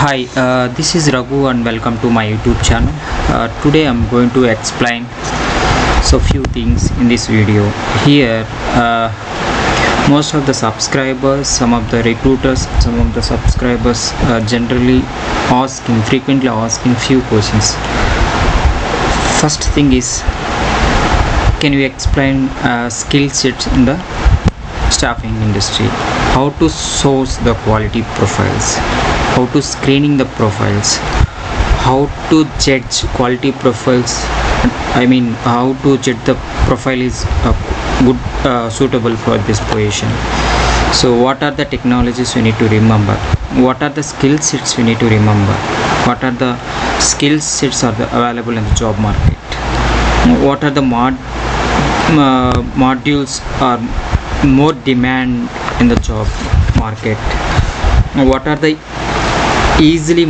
Hi, this is Raghu and welcome to my YouTube channel. Today I'm going to explain few things in this video. Here, most of the subscribers, some of the recruiters, some of the subscribers generally frequently asking few questions. First thing is, can you explain skill sets in the staffing industry? How to source the quality profiles, how to screening the profiles, how to judge quality profiles, how to judge the profile is good, suitable for this position. So what are the technologies we need to remember? What are the skill sets we need to remember? What are the skill sets are available in the job market? What are the modules are more demand in the job market? What are the easily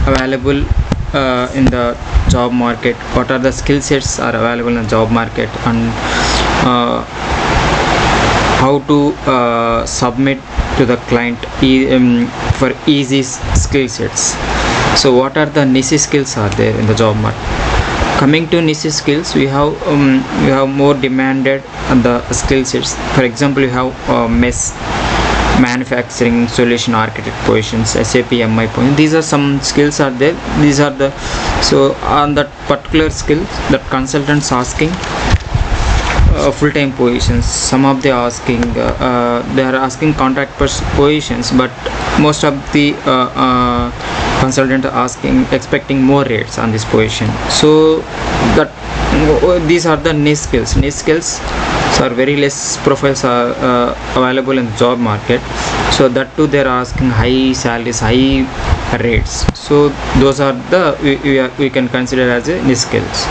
available in the job market? What are the skill sets are available in the job market, and how to submit to the client for easy skill sets? So what are the niche skills are there in the job market? Coming to niche skills, we have more demanded the skill sets. For example, you have manufacturing solution architect positions, SAP MI positions. These are some skills are there. These are the on that particular skill that consultants asking full-time positions. Some of they are asking contract positions, but most of the consultants are expecting more rates on this position. So that these are the niche skills. Niche skills are very less profiles are available in the job market. So that too they are asking high salaries, high rates. So those are the we can consider as a niche skills.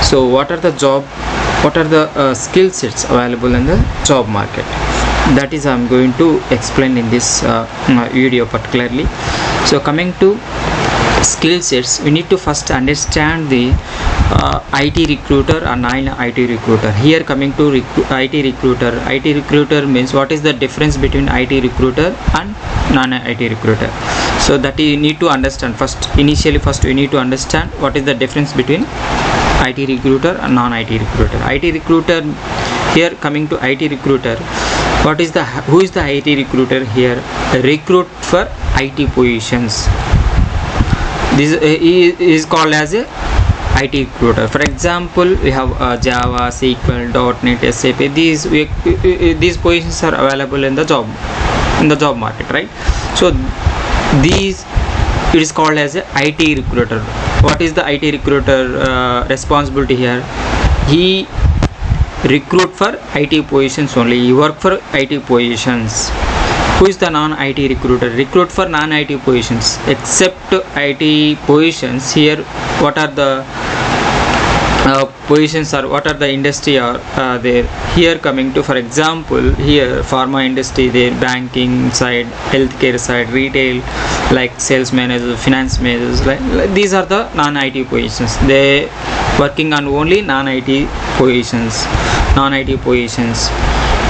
So what are the skill sets available in the job market? That is I'm going to explain in this video particularly. So coming to skill sets, we need to first understand the IT recruiter and non-IT recruiter. Here coming to IT recruiter means what is the difference between IT recruiter and non-IT recruiter. So that you need to understand first we need to understand what is the difference between IT recruiter and non-IT recruiter. IT recruiter, here coming to IT recruiter, who is the IT recruiter here? Recruit for IT positions. This is called as a IT recruiter. For example, we have Java, SQL, .NET, SAP. These positions are available in the job market, right? So it is called as a IT recruiter. What is the IT recruiter responsibility here? He recruit for IT positions only. He work for IT positions. Who is the non-IT recruiter? Recruit for non-IT positions. Except IT positions, here what are the positions are, what are the industry are there? Here coming to, for example, here pharma industry there, banking side, healthcare side, retail, like sales managers, finance managers, like these are the non-IT positions. They working on only non-IT positions.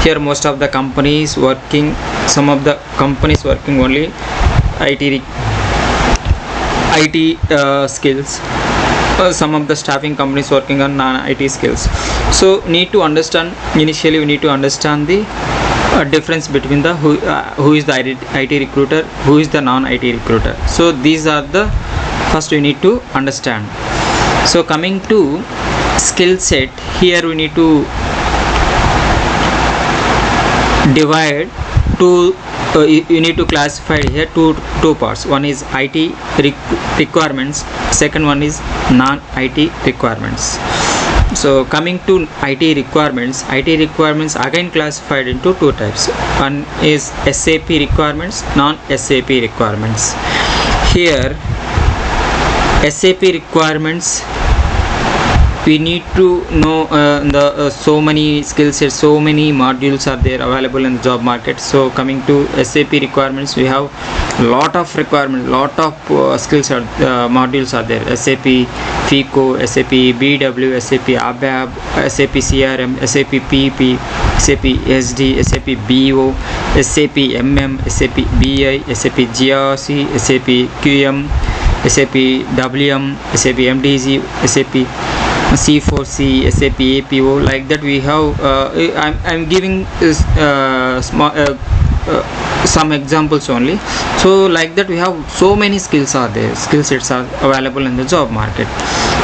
Here most of the companies working, some of the companies working only IT skills. Some of the staffing companies working on non-IT skills. So need to understand, initially we need to understand the difference between the who is the IT recruiter, who is the non-IT recruiter. So these are the first we need to understand. So coming to skill set, here we need to divide you need to classify here two parts. One is IT requirements, second one is non-IT requirements. So coming to IT requirements again classified into two types. One is SAP requirements, non-SAP requirements. Here SAP requirements, we need to know so many skill sets, so many modules are there available in the job market. So coming to SAP requirements, we have lot of requirements, lot of skills are modules are there. SAP FICO, SAP BW, SAP ABAP, SAP CRM, SAP PP, SAP SD, SAP BO, SAP MM, SAP BI, SAP GRC, SAP QM, SAP WM, SAP MDG, SAP C4C, SAP APO. Like that we have I'm giving some examples only. So like that we have so many skills are there, skill sets are available in the job market.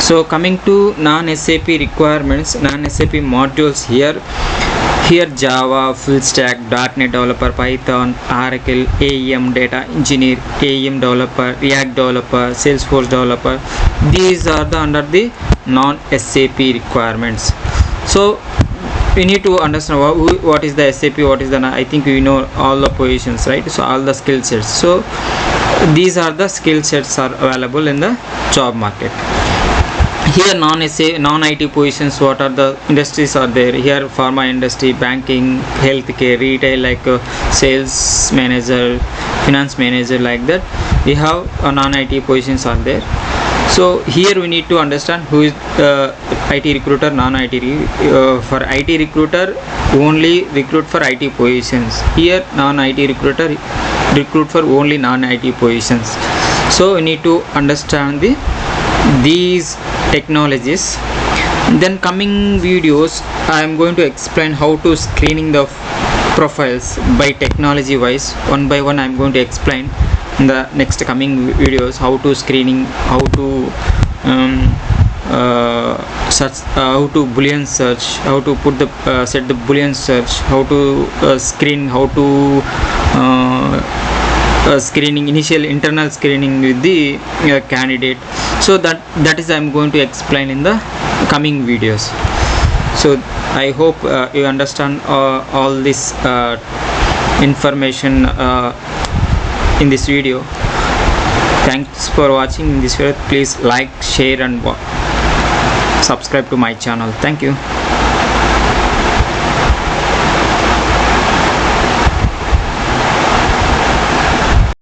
So coming to non-SAP requirements, non-SAP modules, here Java, full stack, .NET developer, Python, Oracle, AEM data engineer, AEM developer, React developer, Salesforce developer. These are the under the non-SAP requirements. So we need to understand what is the SAP, what is the, I think we know all the positions, right? So all the skill sets. So these are the skill sets are available in the job market. Here non-IT positions, what are the industries are there? Here pharma industry, banking, healthcare, retail, like sales manager, finance manager, like that we have non-IT positions are there. So here we need to understand who is IT recruiter, non-IT. For IT recruiter only recruit for IT positions. Here non-IT recruiter recruit for only non-IT positions. So we need to understand these technologies. Then coming videos I am going to explain how to screening the profiles by technology wise. One by one I am going to explain in the next coming videos how to screening, how to search, how to boolean search, how to put the set the boolean search, how to screen, how to screening, initial internal screening with the candidate. So that is I am going to explain in the coming videos. So I hope you understand all this information in this video. Thanks for watching this video. Please like, share and subscribe to my channel. Thank you.